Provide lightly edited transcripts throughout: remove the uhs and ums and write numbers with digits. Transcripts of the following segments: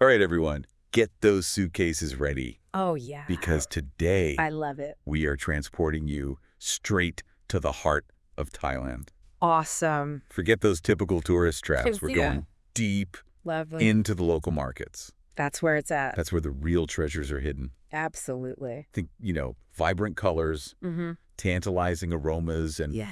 All right, everyone, get those suitcases ready. Oh, yeah. Because today I love it. we are transporting you straight to the heart of Thailand. Awesome. Forget those typical tourist traps. We're going deep into the local markets. That's where it's at. That's where the real treasures are hidden. Absolutely. Think, vibrant colors, tantalizing aromas, and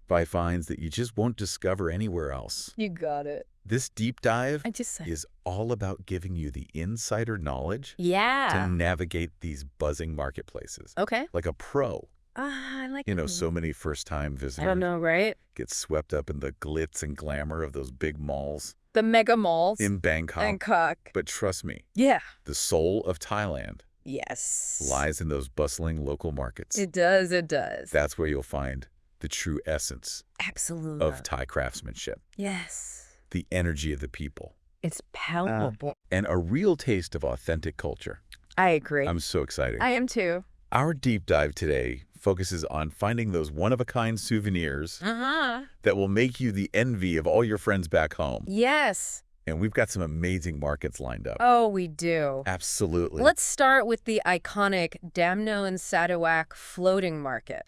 by finds that you just won't discover anywhere else. You got it. This deep dive is all about giving you the insider knowledge to navigate these buzzing marketplaces. Okay. Like a pro. I like So many first-time visitors. I don't know, right? Get swept up in the glitz and glamour of those big malls. The mega malls. In Bangkok. But trust me. Yeah. The soul of Thailand. Yes. Lies in those bustling local markets. It does. It does. That's where you'll find the true essence. Absolutely. Of Thai craftsmanship. Yes. The energy of the people. It's palpable. And a real taste of authentic culture. I agree. I'm so excited. I am too. Our deep dive today focuses on finding those one-of-a-kind souvenirs that will make you the envy of all your friends back home. Yes. And we've got some amazing markets lined up. Oh, we do. Absolutely. Let's start with the iconic Damnoen Saduak floating market.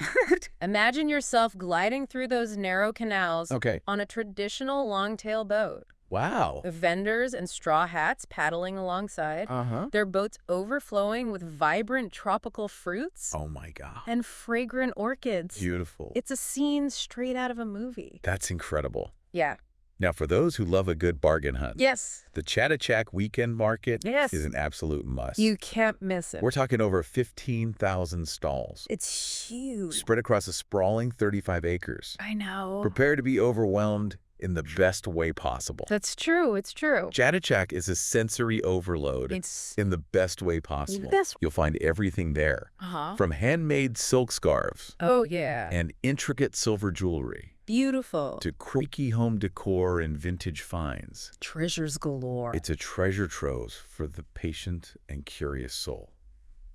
Imagine yourself gliding through those narrow canals on a traditional long-tail boat. Wow. Vendors and straw hats paddling alongside. Their boats overflowing with vibrant tropical fruits. Oh, my God. And fragrant orchids. Beautiful. It's a scene straight out of a movie. That's incredible. Yeah. Now, for those who love a good bargain hunt, the Chatuchak Weekend Market is an absolute must. You can't miss it. We're talking over 15,000 stalls. It's huge. Spread across a sprawling 35 acres. I know. Prepare to be overwhelmed in the best way possible. That's true. It's true. Chatuchak is a sensory overload in the best way possible. You'll find everything there, from handmade silk scarves and intricate silver jewelry. Beautiful. To creaky home decor and vintage finds. Treasures galore. It's a treasure trove for the patient and curious soul.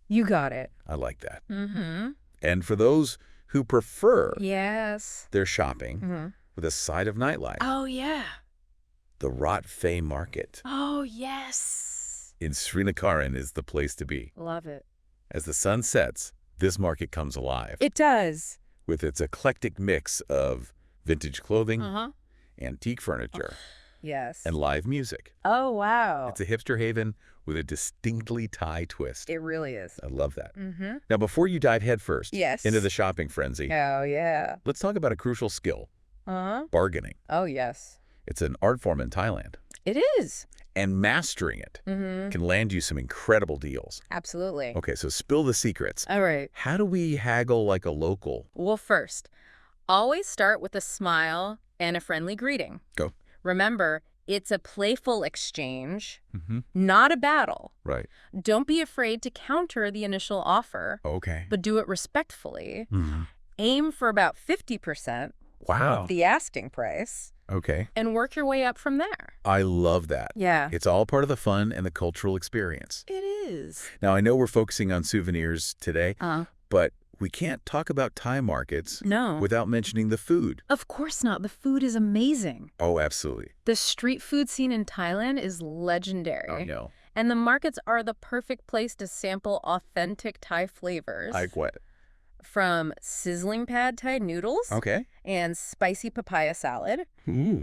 You got it. I like that. And for those who prefer their shopping with a side of nightlife. Oh, yeah. The Rat Phay Market. Oh, yes. In Srinagar is the place to be. Love it. As the sun sets, this market comes alive. It does. With its eclectic mix of vintage clothing, antique furniture, and live music. Oh, wow. It's a hipster haven with a distinctly Thai twist. It really is. I love that. Now, before you dive headfirst into the shopping frenzy, let's talk about a crucial skill, bargaining. Oh, yes. It's an art form in Thailand. It is. And mastering it can land you some incredible deals. Absolutely. Okay, so spill the secrets. All right. How do we haggle like a local? Well, first, always start with a smile and a friendly greeting. Go. Remember, it's a playful exchange, not a battle. Right. Don't be afraid to counter the initial offer. Okay. But do it respectfully. Aim for about 50% of the asking price. Okay. And work your way up from there. I love that. Yeah. It's all part of the fun and the cultural experience. It is. Now, I know we're focusing on souvenirs today, but we can't talk about Thai markets without mentioning the food. Of course not. The food is amazing. Oh, absolutely. The street food scene in Thailand is legendary. I know. And the markets are the perfect place to sample authentic Thai flavors. Like what? From sizzling pad Thai noodles and spicy papaya salad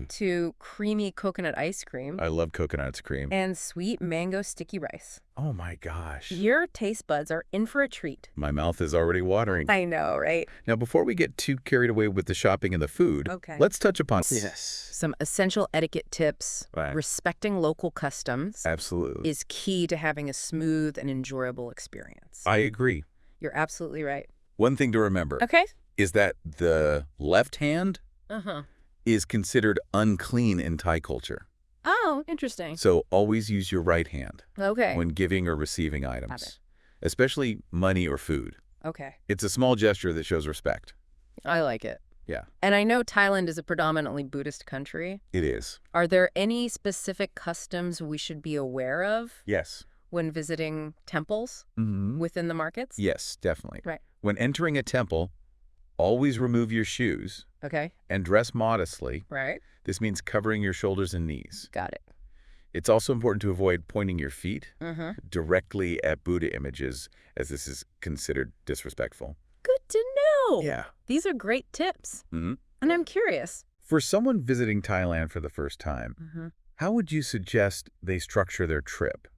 to creamy coconut ice cream. I love coconut ice cream. And sweet mango sticky rice. Oh, my gosh. Your taste buds are in for a treat. My mouth is already watering. I know, right? Now, before we get too carried away with the shopping and the food, let's touch upon some essential etiquette tips. Respecting local customs is key to having a smooth and enjoyable experience. I agree. You're absolutely right. One thing to remember is that the left hand is considered unclean in Thai culture. Oh, interesting. So always use your right hand when giving or receiving Got items, it. especially money or food. Okay. It's a small gesture that shows respect. I like it. Yeah. And I know Thailand is a predominantly Buddhist country. It is. Are there any specific customs we should be aware of Yes. when visiting temples within the markets? Yes, definitely. Right. When entering a temple, always remove your shoes and dress modestly. Right. This means covering your shoulders and knees. Got it. It's also important to avoid pointing your feet directly at Buddha images, as this is considered disrespectful. Good to know. Yeah. These are great tips. And I'm curious. For someone visiting Thailand for the first time, how would you suggest they structure their trip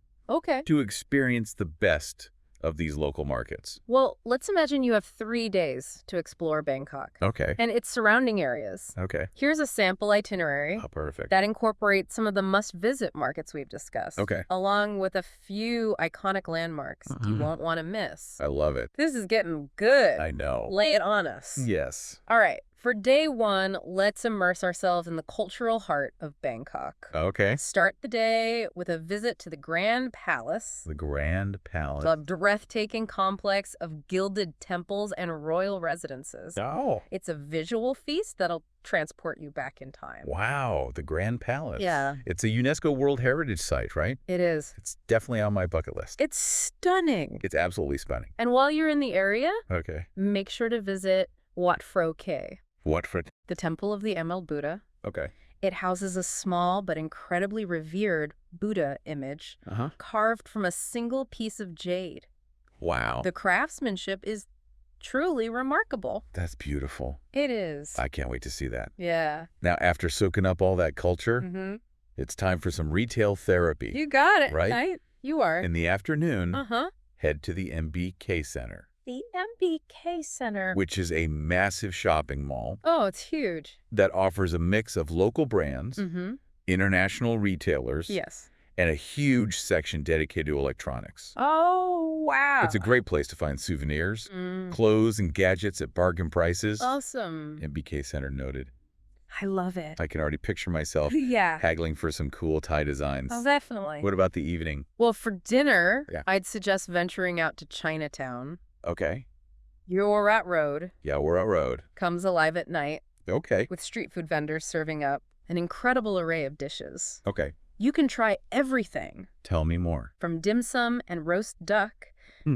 to experience the best of these local markets? Well, let's imagine you have 3 days to explore Bangkok. Okay. And its surrounding areas. Okay. Here's a sample itinerary. Oh, perfect. That incorporates some of the must-visit markets we've discussed. Okay. Along with a few iconic landmarks you won't want to miss. I love it. This is getting good. I know. Lay it on us. Yes. All right. For day 1, let's immerse ourselves in the cultural heart of Bangkok. Okay. Start the day with a visit to the Grand Palace. The Grand Palace. The breathtaking complex of gilded temples and royal residences. Oh. It's a visual feast that'll transport you back in time. Wow, the Grand Palace. Yeah. It's a UNESCO World Heritage Site, right? It is. It's definitely on my bucket list. It's stunning. It's absolutely stunning. And while you're in the area, make sure to visit Wat Phra Ke. What for? The Temple of the Emerald Buddha. Okay. It houses a small but incredibly revered Buddha image carved from a single piece of jade. Wow. The craftsmanship is truly remarkable. That's beautiful. It is. I can't wait to see that. Yeah. Now, after soaking up all that culture, it's time for some retail therapy. You got it. Right? You are. In the afternoon, head to the MBK Center. The MBK Center. Which is a massive shopping mall. Oh, it's huge. That offers a mix of local brands, international retailers, and a huge section dedicated to electronics. Oh, wow. It's a great place to find souvenirs, clothes, and gadgets at bargain prices. Awesome. MBK Center noted. I love it. I can already picture myself haggling for some cool Thai designs. Oh, definitely. What about the evening? Well, for dinner, I'd suggest venturing out to Chinatown. Okay. You're at Road. Yeah, we're at Road. Comes alive at night. Okay. With street food vendors serving up an incredible array of dishes. Okay. You can try everything. Tell me more. From dim sum and roast duck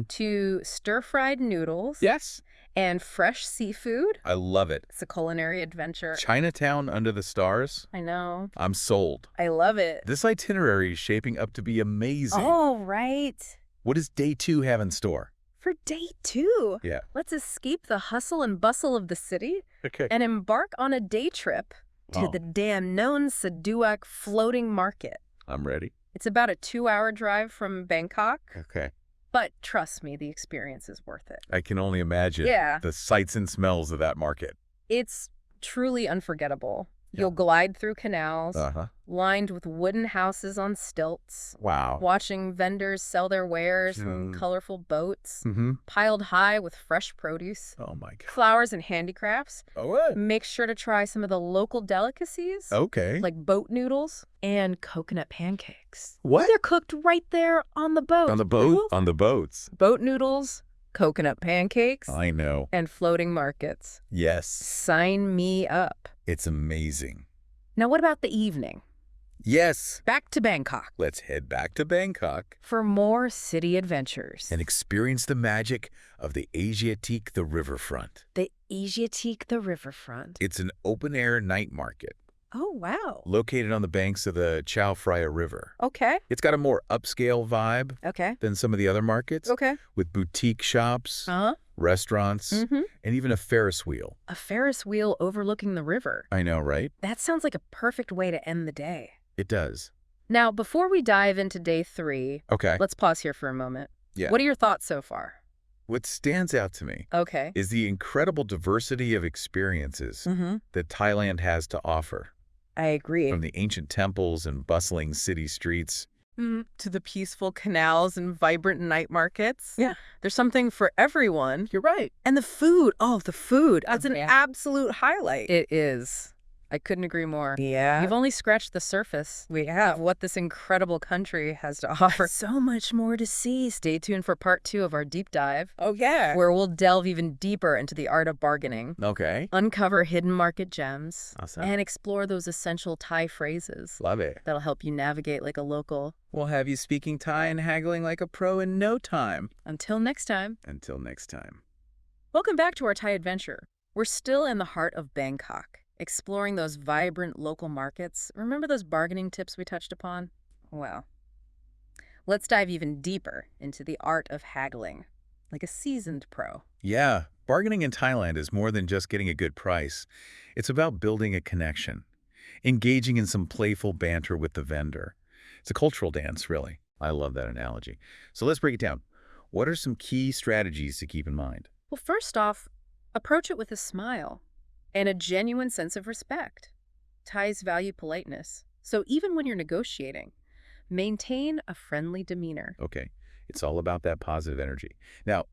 to stir-fried noodles. Yes. And fresh seafood. I love it. It's a culinary adventure. Chinatown under the stars. I know. I'm sold. I love it. This itinerary is shaping up to be amazing. Oh, right. What does day 2 have in store? For day 2, yeah, let's escape the hustle and bustle of the city and embark on a day trip to the Damnoen Saduak floating market. I'm ready. It's about a 2-hour drive from Bangkok. Okay. But trust me, the experience is worth it. I can only imagine the sights and smells of that market. It's truly unforgettable. You'll glide through canals, lined with wooden houses on stilts. Wow. Watching vendors sell their wares from colorful boats, piled high with fresh produce. Oh, my God. Flowers and handicrafts. Oh, Make sure to try some of the local delicacies. Okay. Like boat noodles and coconut pancakes. What? They're cooked right there on the boat. On the boat? On the boats. Boat noodles, coconut pancakes. I know. And floating markets. Yes. Sign me up. It's amazing. Now, what about the evening? Yes. Back to Bangkok. Let's head back to Bangkok. For more city adventures. And experience the magic of the Ayutthaya, the riverfront. The Ayutthaya, the riverfront. It's an open-air night market. Oh, wow. Located on the banks of the Chao Phraya River. Okay. It's got a more upscale vibe than some of the other markets. Okay. With boutique shops, restaurants, and even a Ferris wheel. A Ferris wheel overlooking the river. I know, right? That sounds like a perfect way to end the day. It does. Now, before we dive into day 3, let's pause here for a moment. Yeah. What are your thoughts so far? What stands out to me is the incredible diversity of experiences that Thailand has to offer. I agree. From the ancient temples and bustling city streets to the peaceful canals and vibrant night markets. Yeah. There's something for everyone. You're right. And the food. Oh, the food. That's an absolute highlight. It is. I couldn't agree more. Yeah. You've only scratched the surface. We have. Of what this incredible country has to offer. So much more to see. Stay tuned for part 2 of our deep dive. Oh, yeah. Where we'll delve even deeper into the art of bargaining. Okay. Uncover hidden market gems. Awesome. And explore those essential Thai phrases. Love it. That'll help you navigate like a local. We'll have you speaking Thai and haggling like a pro in no time. Until next time. Until next time. Welcome back to our Thai adventure. We're still in the heart of Bangkok. Exploring those vibrant local markets. Remember those bargaining tips we touched upon? Well, let's dive even deeper into the art of haggling, like a seasoned pro. Yeah, bargaining in Thailand is more than just getting a good price. It's about building a connection, engaging in some playful banter with the vendor. It's a cultural dance, really. I love that analogy. So let's break it down. What are some key strategies to keep in mind? Well, first off, approach it with a smile and a genuine sense of respect. Thais value politeness, so even when you're negotiating, maintain a friendly demeanor. Okay, it's all about that positive energy. Now,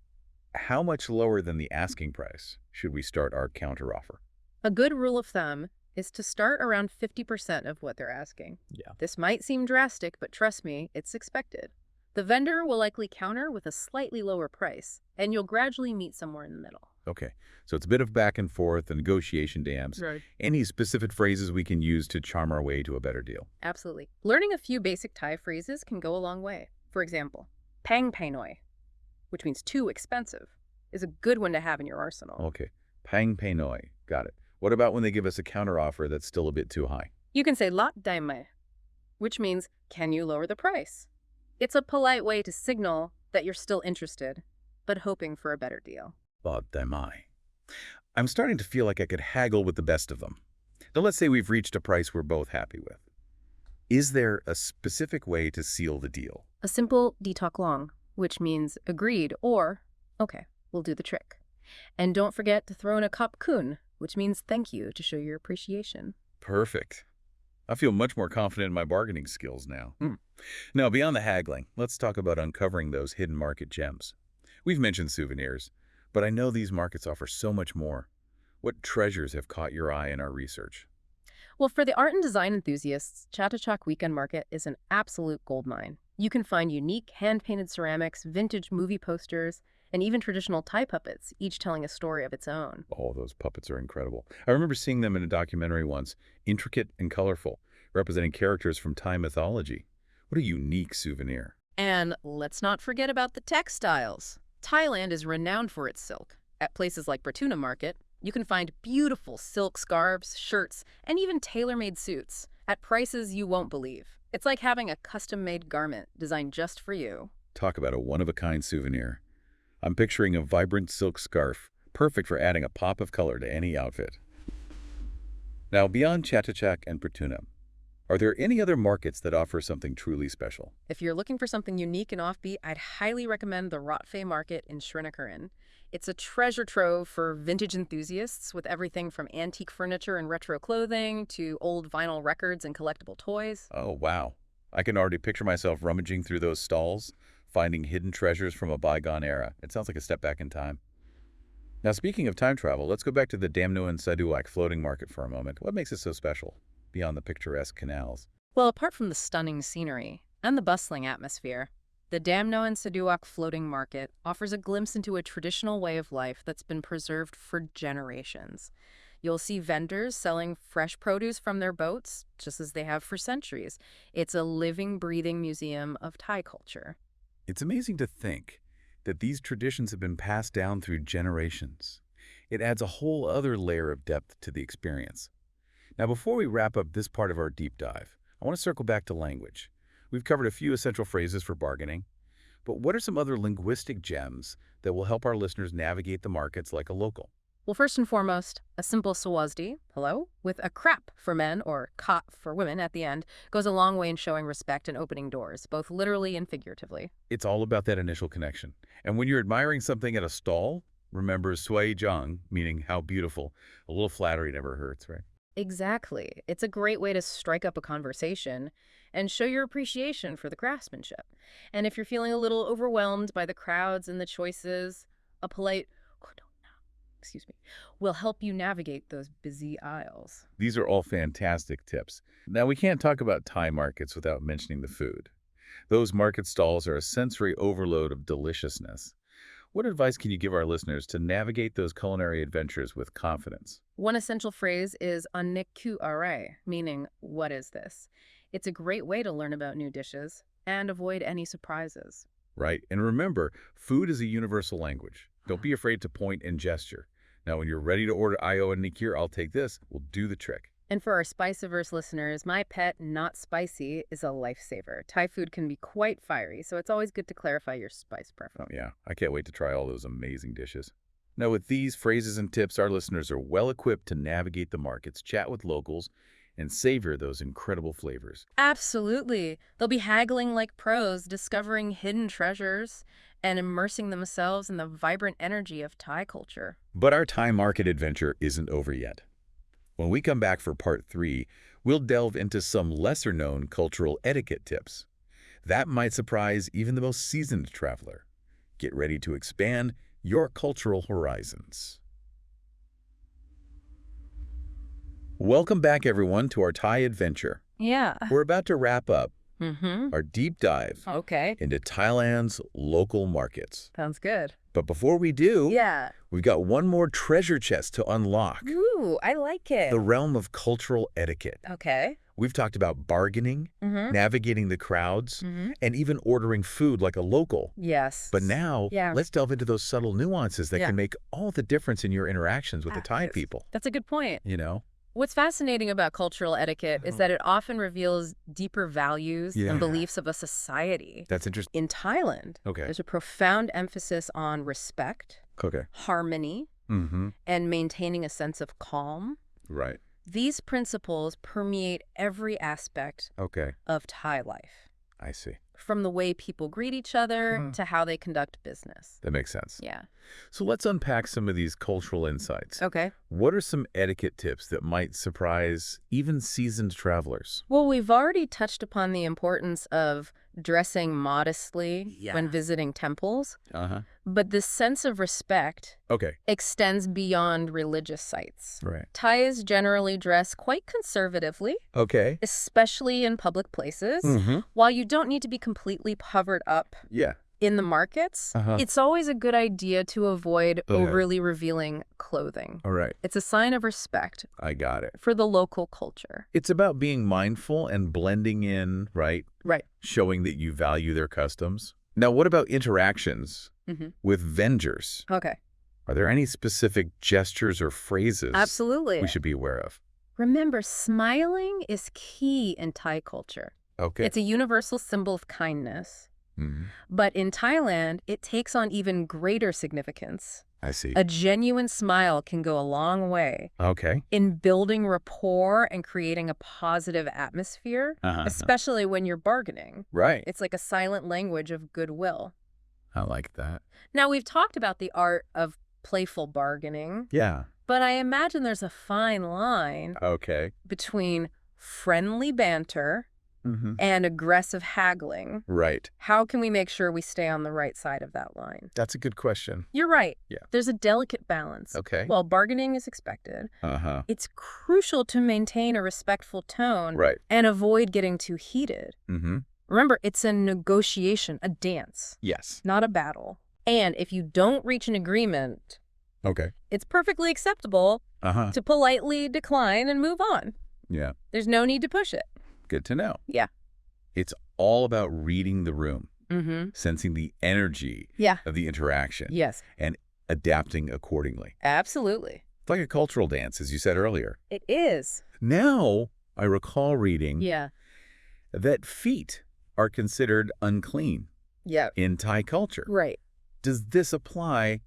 how much lower than the asking price should we start our counteroffer? A good rule of thumb is to start around 50% of what they're asking. Yeah. This might seem drastic, but trust me, it's expected. The vendor will likely counter with a slightly lower price, and you'll gradually meet somewhere in the middle. Okay, so it's a bit of back and forth, a negotiation dance. Right. Any specific phrases we can use to charm our way to a better deal? Absolutely. Learning a few basic Thai phrases can go a long way. For example, pang painoi, which means too expensive, is a good one to have in your arsenal. Okay, pang painoi, got it. What about when they give us a counteroffer that's still a bit too high? You can say lot daimai, which means, can you lower the price? It's a polite way to signal that you're still interested, but hoping for a better deal. Lot daimai. I'm starting to feel like I could haggle with the best of them. Now let's say we've reached a price we're both happy with. Is there a specific way to seal the deal? A simple ditok long, which means agreed or, okay, we'll do the trick. And don't forget to throw in a kap kun, which means thank you to show your appreciation. Perfect. I feel much more confident in my bargaining skills now. Now, beyond the haggling, let's talk about uncovering those hidden market gems. We've mentioned souvenirs, but I know these markets offer so much more. What treasures have caught your eye in our research? Well, for the art and design enthusiasts, Chatuchak Weekend Market is an absolute goldmine. You can find unique hand-painted ceramics, vintage movie posters, and even traditional Thai puppets, each telling a story of its own. Oh, those puppets are incredible. I remember seeing them in a documentary once, intricate and colorful, representing characters from Thai mythology. What a unique souvenir. And let's not forget about the textiles. Thailand is renowned for its silk. At places like Bertuna Market, you can find beautiful silk scarves, shirts, and even tailor-made suits at prices you won't believe. It's like having a custom-made garment designed just for you. Talk about a one-of-a-kind souvenir. I'm picturing a vibrant silk scarf, perfect for adding a pop of color to any outfit. Now, beyond Chatuchak and Bertuna, are there any other markets that offer something truly special? If you're looking for something unique and offbeat, I'd highly recommend the Rotfe Market in Srinagar. It's a treasure trove for vintage enthusiasts with everything from antique furniture and retro clothing to old vinyl records and collectible toys. Oh, wow. I can already picture myself rummaging through those stalls, finding hidden treasures from a bygone era. It sounds like a step back in time. Now, speaking of time travel, let's go back to the Damnoen Saduak floating market for a moment. What makes it so special, beyond the picturesque canals? Well, apart from the stunning scenery and the bustling atmosphere, the Damnoen Saduak floating market offers a glimpse into a traditional way of life that's been preserved for generations. You'll see vendors selling fresh produce from their boats, just as they have for centuries. It's a living, breathing museum of Thai culture. It's amazing to think that these traditions have been passed down through generations. It adds a whole other layer of depth to the experience. Now, before we wrap up this part of our deep dive, I want to circle back to language. We've covered a few essential phrases for bargaining, but what are some other linguistic gems that will help our listeners navigate the markets like a local? Well, first and foremost, a simple sawasdi, hello, with a krap for men or ka for women at the end, goes a long way in showing respect and opening doors, both literally and figuratively. It's all about that initial connection. And when you're admiring something at a stall, remember sui jang, meaning how beautiful. A little flattery never hurts, right? Exactly. It's a great way to strike up a conversation and show your appreciation for the craftsmanship. And if you're feeling a little overwhelmed by the crowds and the choices, a polite will help you navigate those busy aisles. These are all fantastic tips. Now, we can't talk about Thai markets without mentioning the food. Those market stalls are a sensory overload of deliciousness. What advice can you give our listeners to navigate those culinary adventures with confidence? One essential phrase is "anniku are," meaning, what is this? It's a great way to learn about new dishes and avoid any surprises. Right. And remember, food is a universal language. Don't be afraid to point and gesture. Now, when you're ready to order Ayo and Nikir, I'll take this, we'll do the trick. And for our spice-averse listeners, my pet, not spicy, is a lifesaver. Thai food can be quite fiery, so it's always good to clarify your spice preference. Oh, yeah. I can't wait to try all those amazing dishes. Now, with these phrases and tips, our listeners are well-equipped to navigate the markets, chat with locals, and savor those incredible flavors. Absolutely. They'll be haggling like pros, discovering hidden treasures, and immersing themselves in the vibrant energy of Thai culture. But our Thai market adventure isn't over yet. When we come back for part 3, we'll delve into some lesser-known cultural etiquette tips. That might surprise even the most seasoned traveler. Get ready to expand your cultural horizons. Welcome back, everyone, to our Thai adventure. Yeah. We're about to wrap up Mm-hmm. our deep dive Okay. into Thailand's local markets. Sounds good. But before we do, Yeah. we've got one more treasure chest to unlock. Ooh, I like it. The realm of cultural etiquette. Okay. We've talked about bargaining, Mm-hmm. navigating the crowds, Mm-hmm. and even ordering food like a local. Yes. But now, Yeah. let's delve into those subtle nuances that Yeah. can make all the difference in your interactions with the Thai Yes. people. That's a good point. You know? What's fascinating about cultural etiquette is that it often reveals deeper values Yeah. and beliefs of a society. That's interesting. In Thailand, Okay. there's a profound emphasis on respect, Okay. harmony, Mm-hmm. and maintaining a sense of calm. Right. These principles permeate every aspect Okay. of Thai life, I see. from the way people greet each other Mhm. to how they conduct business. That makes sense. Yeah. So let's unpack some of these cultural insights. Okay. What are some etiquette tips that might surprise even seasoned travelers? Well, we've already touched upon the importance of dressing modestly Yeah. when visiting temples, Uh-huh. but this sense of respect Okay. extends beyond religious sites. Right. Thais generally dress quite conservatively, Okay. especially in public places. Mm-hmm. While you don't need to be completely covered up Yeah. in the markets, Uh-huh. it's always a good idea to avoid Okay. overly revealing clothing. All right. It's a sign of respect I got it. for the local culture. It's about being mindful and blending in, right? Right. Showing that you value their customs. Now, what about interactions Mm-hmm. with vendors? Okay. Are there any specific gestures or phrases Absolutely. we should be aware of? Remember, smiling is key in Thai culture. Okay. It's a universal symbol of kindness. Mhm. But in Thailand, it takes on even greater significance. I see. A genuine smile can go a long way Okay. in building rapport and creating a positive atmosphere, Uh-huh. especially when you're bargaining. Right. It's like a silent language of goodwill. I like that. Now, we've talked about the art of playful bargaining, Yeah. but I imagine there's a fine line Okay. between friendly banter Mm-hmm. and aggressive haggling. Right. How can we make sure we stay on the right side of that line? That's a good question. You're right. Yeah. There's a delicate balance. Okay. While bargaining is expected, Uh-huh. it's crucial to maintain a respectful tone Right. and avoid getting too heated. Mm-hmm. Remember, it's a negotiation, a dance, Yes. not a battle. And if you don't reach an agreement, Okay. it's perfectly acceptable Uh-huh. to politely decline and move on. Yeah. There's no need to push it. Good to know. Yeah. It's all about reading the room, Mm-hmm. sensing the energy Yeah. of the interaction, Yes, and adapting accordingly. absolutely. It's like a cultural dance, as you said earlier. It is. Now, I recall reading Yeah. that feet are considered unclean Yeah. in Thai culture. Right. Does this apply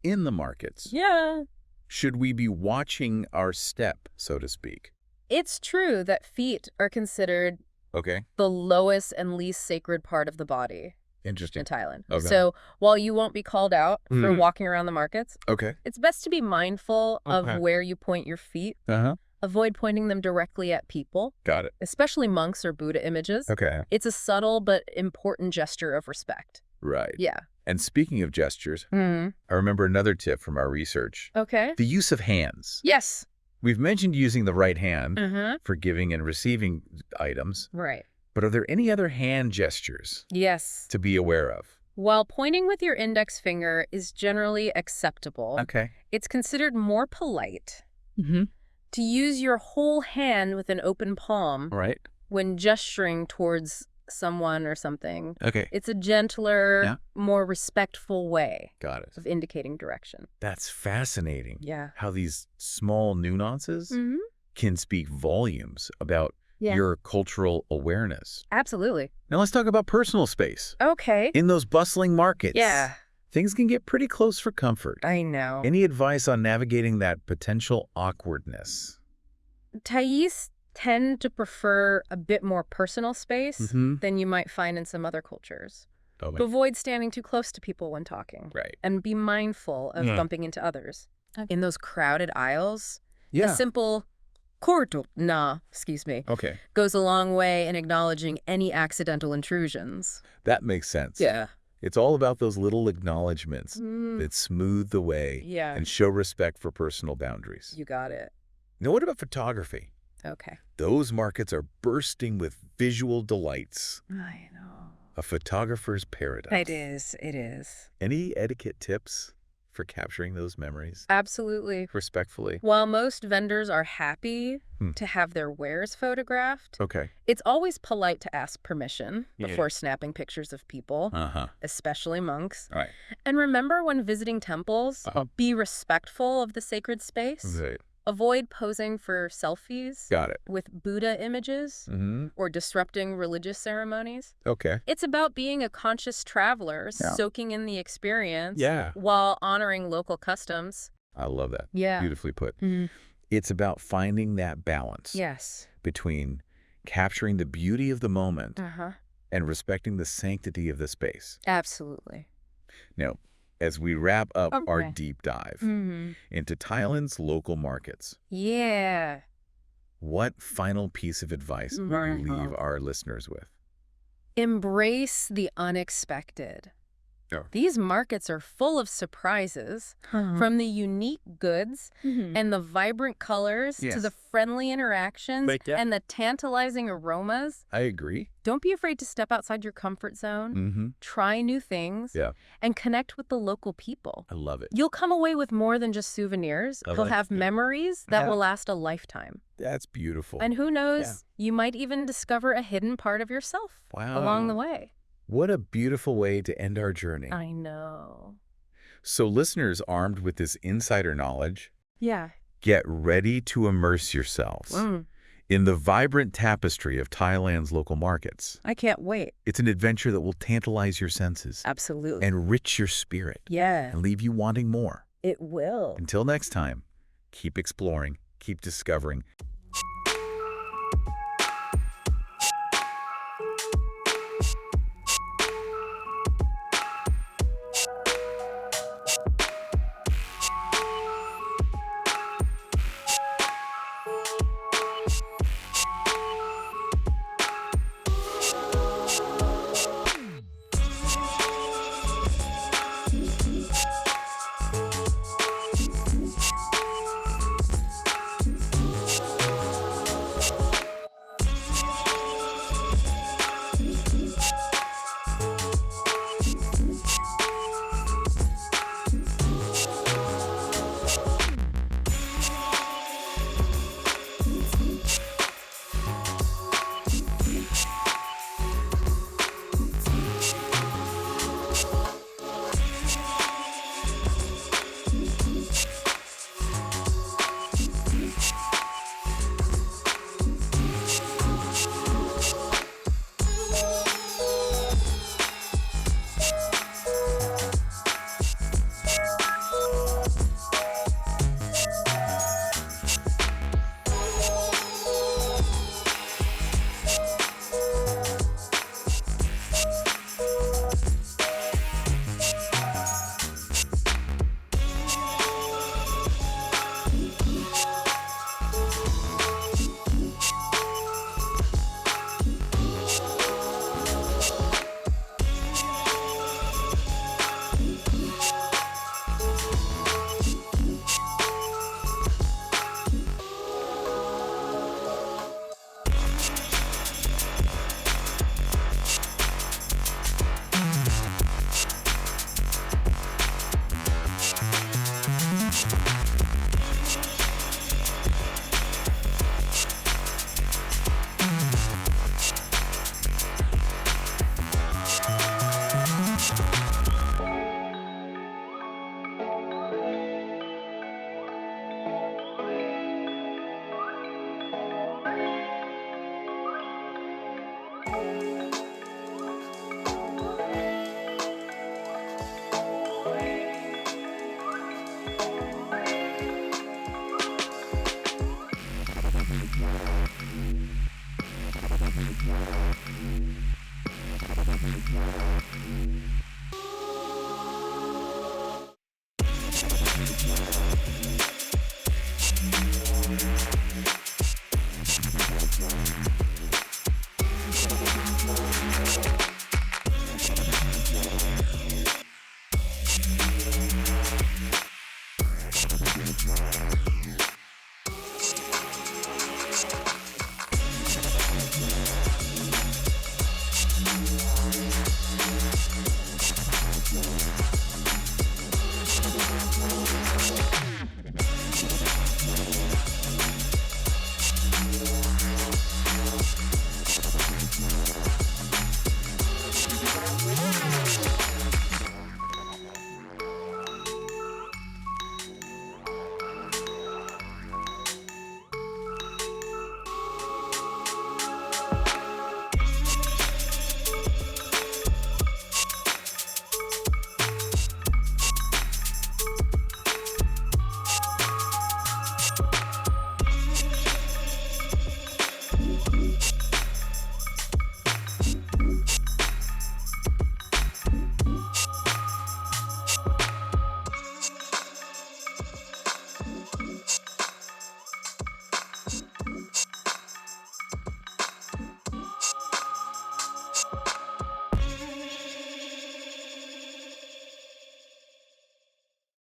in the markets? Yeah. Should we be watching our step, so to speak? It's true that feet are considered Okay. the lowest and least sacred part of the body Interesting. in Thailand. Okay. So while you won't be called out for Mhm. walking around the markets, Okay. it's best to be mindful Okay. of where you point your feet. Uh-huh. Avoid pointing them directly at people, Got it. especially monks or Buddha images. Okay. It's a subtle but important gesture of respect. Right. Yeah. And speaking of gestures, Mm-hmm. I remember another tip from our research. Okay. The use of hands. Yes. We've mentioned using the right hand Mm-hmm. for giving and receiving items, Right. but are there any other hand gestures Yes. to be aware of? While pointing with your index finger is generally acceptable, Okay. it's considered more polite Mm-hmm. to use your whole hand with an open palm Right. when gesturing towards someone or something. Okay. It's a gentler, Yeah. more respectful way Got it. of indicating direction. That's fascinating. Yeah. How these small nuances Mm-hmm. can speak volumes about your cultural awareness. Absolutely. Now let's talk about personal space. Okay. In those bustling markets, Yeah. things can get pretty close for comfort. I know. Any advice on navigating that potential awkwardness? Thais tend to prefer a bit more personal space than you might find in some other cultures. Avoid standing too close to people when talking. Right. And be mindful of bumping into others. In those crowded aisles, a simple goes a long way in acknowledging any accidental intrusions. That makes sense. Yeah. It's all about those little acknowledgments that smooth the way and show respect for personal boundaries. You got it. Now, what about photography? Okay. Those markets are bursting with visual delights. I know. A photographer's paradise. It is. It is. Any etiquette tips for capturing those memories? Absolutely. Respectfully. While most vendors are happy to have their wares photographed, Okay. it's always polite to ask permission before snapping pictures of people, especially monks. All right. And remember, when visiting temples, be respectful of the sacred space. Right. Avoid posing for selfies Got it. with Buddha images or disrupting religious ceremonies. Okay. It's about being a conscious traveler, soaking in the experience while honoring local customs. I love that. Yeah. Beautifully put. It's about finding that balance between capturing the beauty of the moment and respecting the sanctity of the space. Absolutely. Now, as we wrap up our deep dive into Thailand's local markets, what final piece of advice will you leave our listeners with? Embrace the unexpected. These markets are full of surprises, from the unique goods and the vibrant colors to the friendly interactions and the tantalizing aromas. I agree. Don't be afraid to step outside your comfort zone, try new things, and connect with the local people. I love it. You'll come away with more than just souvenirs. You'll have memories that will last a lifetime. That's beautiful. And who knows, you might even discover a hidden part of yourself along the way. What a beautiful way to end our journey. I know. So listeners armed with this insider knowledge, get ready to immerse yourselves in the vibrant tapestry of Thailand's local markets. I can't wait. It's an adventure that will tantalize your senses. Absolutely. Enrich your spirit. And leave you wanting more. It will. Until next time, keep exploring, keep discovering.